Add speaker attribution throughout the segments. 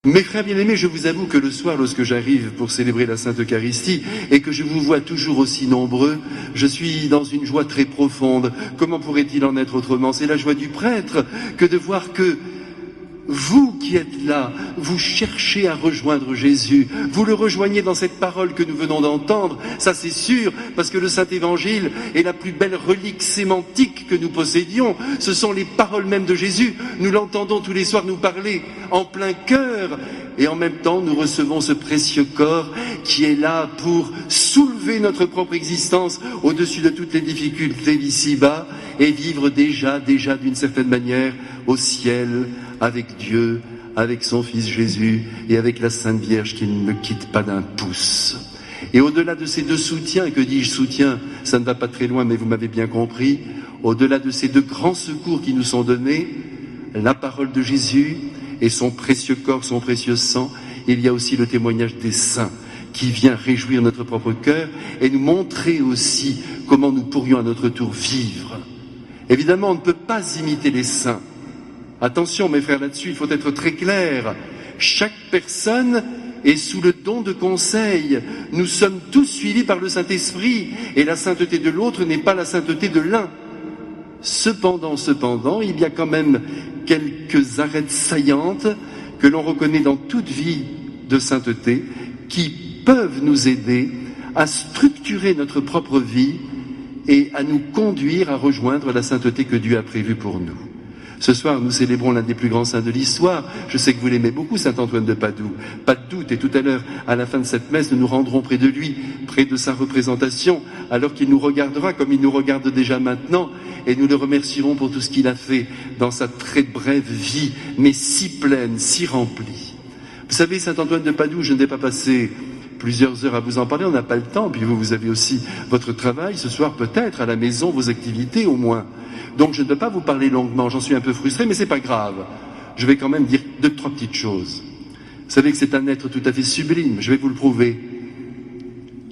Speaker 1: Mes frères bien-aimés, je vous avoue que le soir, lorsque j'arrive pour célébrer la Sainte Eucharistie et que je vous vois toujours aussi nombreux, je suis dans une joie très profonde. Comment pourrait-il en être autrement? C'est la joie du prêtre que de voir que vous qui êtes là, vous cherchez à rejoindre Jésus. Vous le rejoignez dans cette parole que nous venons d'entendre. Ça c'est sûr, parce que le Saint-Évangile est la plus belle relique sémantique que nous possédions. Ce sont les paroles mêmes de Jésus. Nous l'entendons tous les soirs nous parler en plein cœur. Et en même temps, nous recevons ce précieux corps qui est là pour soulever notre propre existence au-dessus de toutes les difficultés d'ici-bas et vivre déjà d'une certaine manière au ciel, avec Dieu, avec son Fils Jésus et avec la Sainte Vierge qui ne me quitte pas d'un pouce. Et au-delà de ces deux soutiens, que dis-je soutien, ça ne va pas très loin mais vous m'avez bien compris, au-delà de ces deux grands secours qui nous sont donnés, la parole de Jésus et son précieux corps, son précieux sang, il y a aussi le témoignage des saints qui vient réjouir notre propre cœur et nous montrer aussi comment nous pourrions à notre tour vivre. Évidemment, on ne peut pas imiter les saints. Attention mes frères, là-dessus, il faut être très clair. Chaque personne est sous le don de conseil. Nous sommes tous suivis par le Saint-Esprit et la sainteté de l'autre n'est pas la sainteté de l'un. Cependant, il y a quand même quelques arêtes saillantes que l'on reconnaît dans toute vie de sainteté qui peuvent nous aider à structurer notre propre vie et à nous conduire à rejoindre la sainteté que Dieu a prévue pour nous. Ce soir, nous célébrons l'un des plus grands saints de l'histoire. Je sais que vous l'aimez beaucoup, saint Antoine de Padoue. Pas de doute. Et tout à l'heure, à la fin de cette messe, nous nous rendrons près de lui, près de sa représentation, alors qu'il nous regardera comme il nous regarde déjà maintenant. Et nous le remercierons pour tout ce qu'il a fait dans sa très brève vie, mais si pleine, si remplie. Vous savez, saint Antoine de Padoue, je ne vais pas passer plusieurs heures à vous en parler, on n'a pas le temps. Puis vous avez aussi votre travail, ce soir peut-être, à la maison, vos activités au moins. Donc je ne peux pas vous parler longuement, j'en suis un peu frustré, mais c'est pas grave. Je vais quand même dire 2-3 petites choses. Vous savez que c'est un être tout à fait sublime, je vais vous le prouver.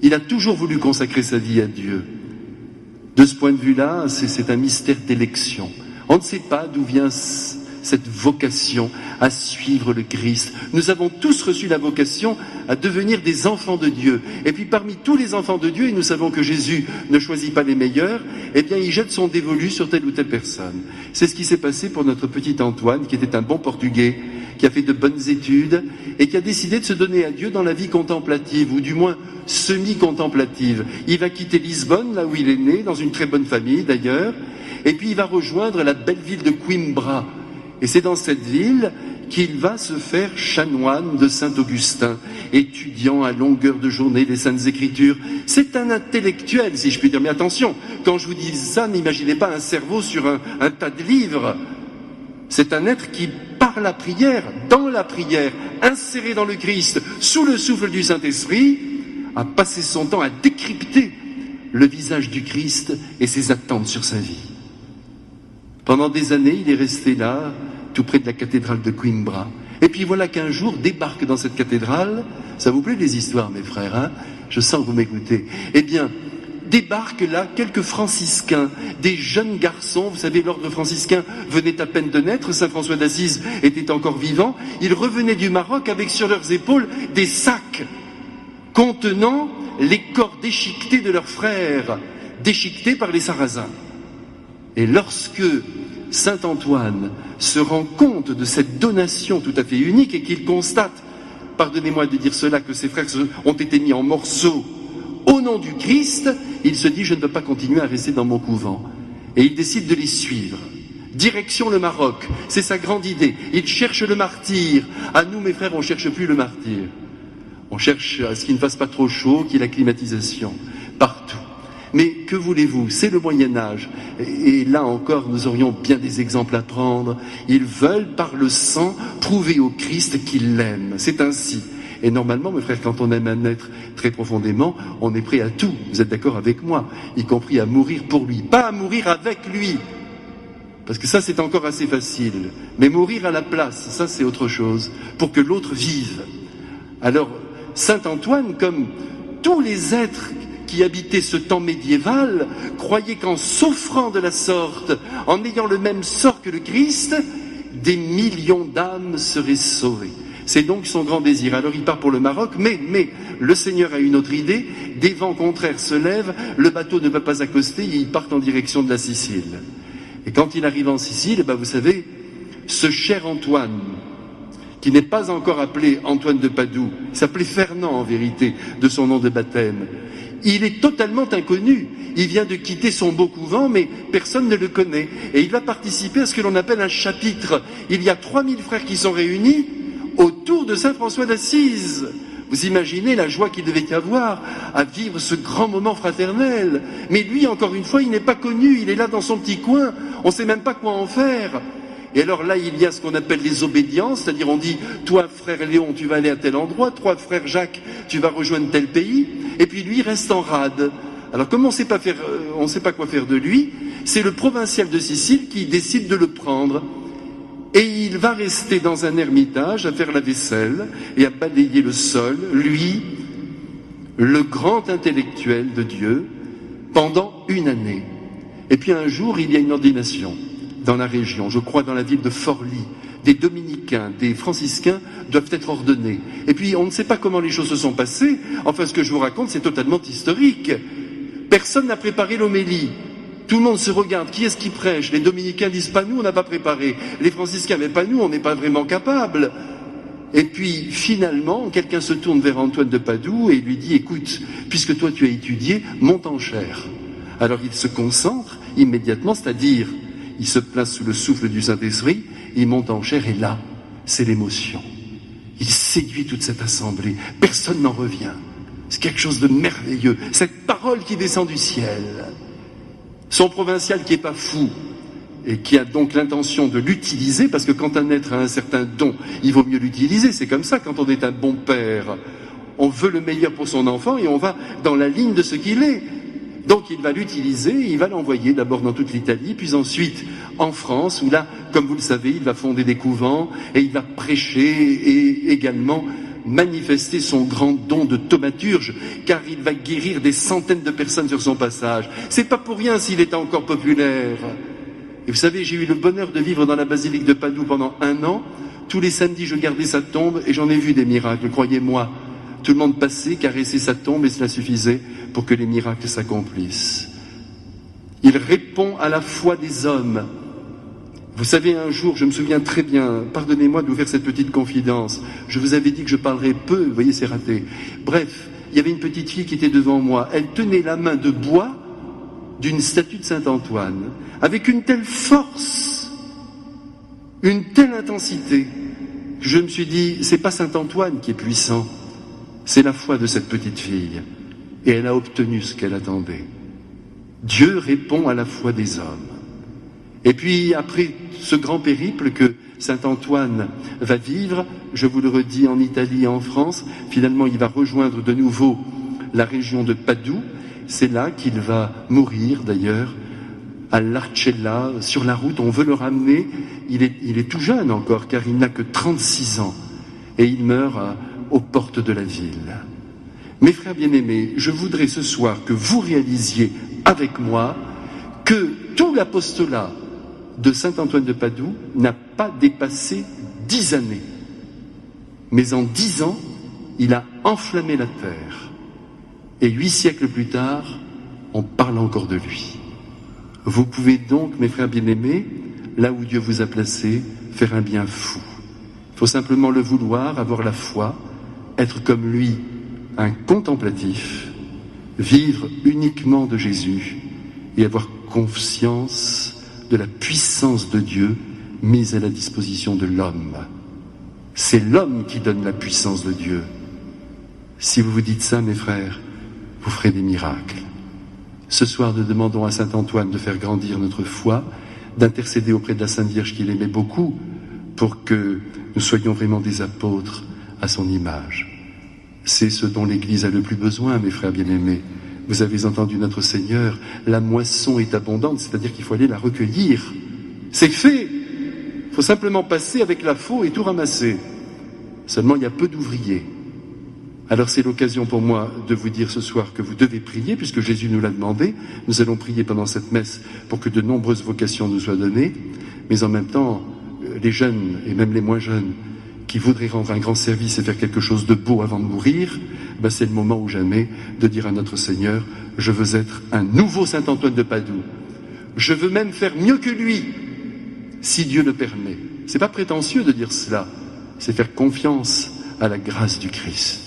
Speaker 1: Il a toujours voulu consacrer sa vie à Dieu. De ce point de vue-là, c'est un mystère d'élection. On ne sait pas d'où vient cette vocation à suivre le Christ. Nous avons tous reçu la vocation à devenir des enfants de Dieu. Et puis parmi tous les enfants de Dieu, et nous savons que Jésus ne choisit pas les meilleurs, eh bien il jette son dévolu sur telle ou telle personne. C'est ce qui s'est passé pour notre petit Antoine, qui était un bon Portugais, qui a fait de bonnes études et qui a décidé de se donner à Dieu dans la vie contemplative, ou du moins semi-contemplative. Il va quitter Lisbonne, là où il est né, dans une très bonne famille d'ailleurs, et puis il va rejoindre la belle ville de Coimbra. Et c'est dans cette ville qu'il va se faire chanoine de Saint-Augustin, étudiant à longueur de journée les Saintes Écritures. C'est un intellectuel, si je puis dire. Mais attention, quand je vous dis ça, n'imaginez pas un cerveau sur un tas de livres. C'est un être qui, par la prière, dans la prière, inséré dans le Christ, sous le souffle du Saint-Esprit, a passé son temps à décrypter le visage du Christ et ses attentes sur sa vie. Pendant des années, il est resté là, tout près de la cathédrale de Coimbra. Et puis voilà qu'un jour débarque dans cette cathédrale, ça vous plaît les histoires mes frères, hein? Je sens que vous m'écoutez. Eh bien, débarquent là quelques franciscains, des jeunes garçons, vous savez l'ordre franciscain venait à peine de naître, saint François d'Assise était encore vivant, ils revenaient du Maroc avec sur leurs épaules des sacs contenant les corps déchiquetés de leurs frères, déchiquetés par les Sarrasins. Et lorsque saint Antoine se rend compte de cette donation tout à fait unique et qu'il constate, pardonnez-moi de dire cela, que ses frères ont été mis en morceaux au nom du Christ, il se dit je ne peux pas continuer à rester dans mon couvent. Et il décide de les suivre. Direction le Maroc, c'est sa grande idée. Il cherche le martyr. À nous mes frères, on ne cherche plus le martyr. On cherche à ce qu'il ne fasse pas trop chaud, qu'il y ait la climatisation. Partout. Mais que voulez-vous? C'est le Moyen-Âge. Et là encore, nous aurions bien des exemples à prendre. Ils veulent, par le sang, prouver au Christ qu'ils l'aiment. C'est ainsi. Et normalement, mes frères, quand on aime un être très profondément, on est prêt à tout. Vous êtes d'accord avec moi? Y compris à mourir pour lui. Pas à mourir avec lui. Parce que ça, c'est encore assez facile. Mais mourir à la place, ça, c'est autre chose. Pour que l'autre vive. Alors, saint Antoine, comme tous les êtres qui habitaient ce temps médiéval, croyaient qu'en s'offrant de la sorte, en ayant le même sort que le Christ, des millions d'âmes seraient sauvées. C'est donc son grand désir. Alors il part pour le Maroc, mais le Seigneur a une autre idée. Des vents contraires se lèvent, le bateau ne va pas accoster, il part en direction de la Sicile. Et quand il arrive en Sicile, vous savez, ce cher Antoine, qui n'est pas encore appelé Antoine de Padoue, il s'appelait Fernand en vérité, de son nom de baptême, il est totalement inconnu. Il vient de quitter son beau couvent, mais personne ne le connaît. Et il va participer à ce que l'on appelle un chapitre. Il y a 3000 frères qui sont réunis autour de Saint François d'Assise. Vous imaginez la joie qu'il devait y avoir à vivre ce grand moment fraternel. Mais lui, encore une fois, il n'est pas connu. Il est là dans son petit coin. On ne sait même pas quoi en faire. Et alors là, il y a ce qu'on appelle les obédiences, c'est-à-dire on dit, toi, frère Léon, tu vas aller à tel endroit, toi, frère Jacques, tu vas rejoindre tel pays, et puis lui reste en rade. Alors comme on ne sait pas quoi faire de lui, c'est le provincial de Sicile qui décide de le prendre. Et il va rester dans un ermitage à faire la vaisselle et à balayer le sol, lui, le grand intellectuel de Dieu, pendant 1 année. Et puis un jour, il y a une ordination dans la région, je crois dans la ville de Forlì. Des dominicains, des franciscains doivent être ordonnés. Et puis on ne sait pas comment les choses se sont passées. Enfin, ce que je vous raconte, c'est totalement historique. Personne n'a préparé l'homélie. Tout le monde se regarde, qui est-ce qui prêche? Les dominicains disent pas nous, on n'a pas préparé. Les franciscains, mais pas nous, on n'est pas vraiment capables. Et puis finalement, quelqu'un se tourne vers Antoine de Padoue et lui dit, écoute, puisque toi tu as étudié, monte en chair. Alors il se concentre immédiatement, c'est-à-dire il se place sous le souffle du Saint-Esprit, il monte en chair et là, c'est l'émotion. Il séduit toute cette assemblée, personne n'en revient. C'est quelque chose de merveilleux, cette parole qui descend du ciel. Son provincial qui n'est pas fou et qui a donc l'intention de l'utiliser, parce que quand un être a un certain don, il vaut mieux l'utiliser. C'est comme ça quand on est un bon père. On veut le meilleur pour son enfant et on va dans la ligne de ce qu'il est. Donc il va l'utiliser, il va l'envoyer d'abord dans toute l'Italie, puis ensuite en France, où là, comme vous le savez, il va fonder des couvents et il va prêcher et également manifester son grand don de thaumaturge, car il va guérir des centaines de personnes sur son passage. C'est pas pour rien s'il est encore populaire. Et vous savez, j'ai eu le bonheur de vivre dans la basilique de Padoue pendant 1 an. Tous les samedis, je gardais sa tombe et j'en ai vu des miracles, croyez-moi. Tout le monde passait, caressait sa tombe et cela suffisait pour que les miracles s'accomplissent. Il répond à la foi des hommes. Vous savez, un jour, je me souviens très bien, pardonnez-moi de vous faire cette petite confidence, je vous avais dit que je parlerais peu, vous voyez, c'est raté. Bref, il y avait une petite fille qui était devant moi, elle tenait la main de bois d'une statue de Saint-Antoine, avec une telle force, une telle intensité, que je me suis dit, c'est pas Saint-Antoine qui est puissant, c'est la foi de cette petite fille. Et elle a obtenu ce qu'elle attendait. Dieu répond à la foi des hommes. Et puis, après ce grand périple que Saint-Antoine va vivre, je vous le redis, en Italie et en France, finalement, il va rejoindre de nouveau la région de Padoue. C'est là qu'il va mourir, d'ailleurs, à l'Arcella, sur la route. On veut le ramener. Il est tout jeune encore, car il n'a que 36 ans. Et il meurt aux portes de la ville. Mes frères bien-aimés, je voudrais ce soir que vous réalisiez avec moi que tout l'apostolat de Saint-Antoine de Padoue n'a pas dépassé 10 années. Mais en 10 ans, il a enflammé la terre. Et 8 siècles plus tard, on parle encore de lui. Vous pouvez donc, mes frères bien-aimés, là où Dieu vous a placé, faire un bien fou. Il faut simplement le vouloir, avoir la foi, être comme lui, un contemplatif, vivre uniquement de Jésus et avoir conscience de la puissance de Dieu mise à la disposition de l'homme. C'est l'homme qui donne la puissance de Dieu. Si vous vous dites ça, mes frères, vous ferez des miracles. Ce soir, nous demandons à Saint Antoine de faire grandir notre foi, d'intercéder auprès de la Sainte Vierge qu'il aimait beaucoup, pour que nous soyons vraiment des apôtres à son image. C'est ce dont l'Église a le plus besoin, mes frères bien-aimés. Vous avez entendu notre Seigneur, la moisson est abondante, c'est-à-dire qu'il faut aller la recueillir. C'est fait. Il faut simplement passer avec la faux et tout ramasser. Seulement, il y a peu d'ouvriers. Alors c'est l'occasion pour moi de vous dire ce soir que vous devez prier, puisque Jésus nous l'a demandé. Nous allons prier pendant cette messe pour que de nombreuses vocations nous soient données, mais en même temps, les jeunes et même les moins jeunes qui voudrait rendre un grand service et faire quelque chose de beau avant de mourir, c'est le moment ou jamais de dire à notre Seigneur, je veux être un nouveau saint Antoine de Padoue. Je veux même faire mieux que lui, si Dieu le permet. C'est pas prétentieux de dire cela, c'est faire confiance à la grâce du Christ.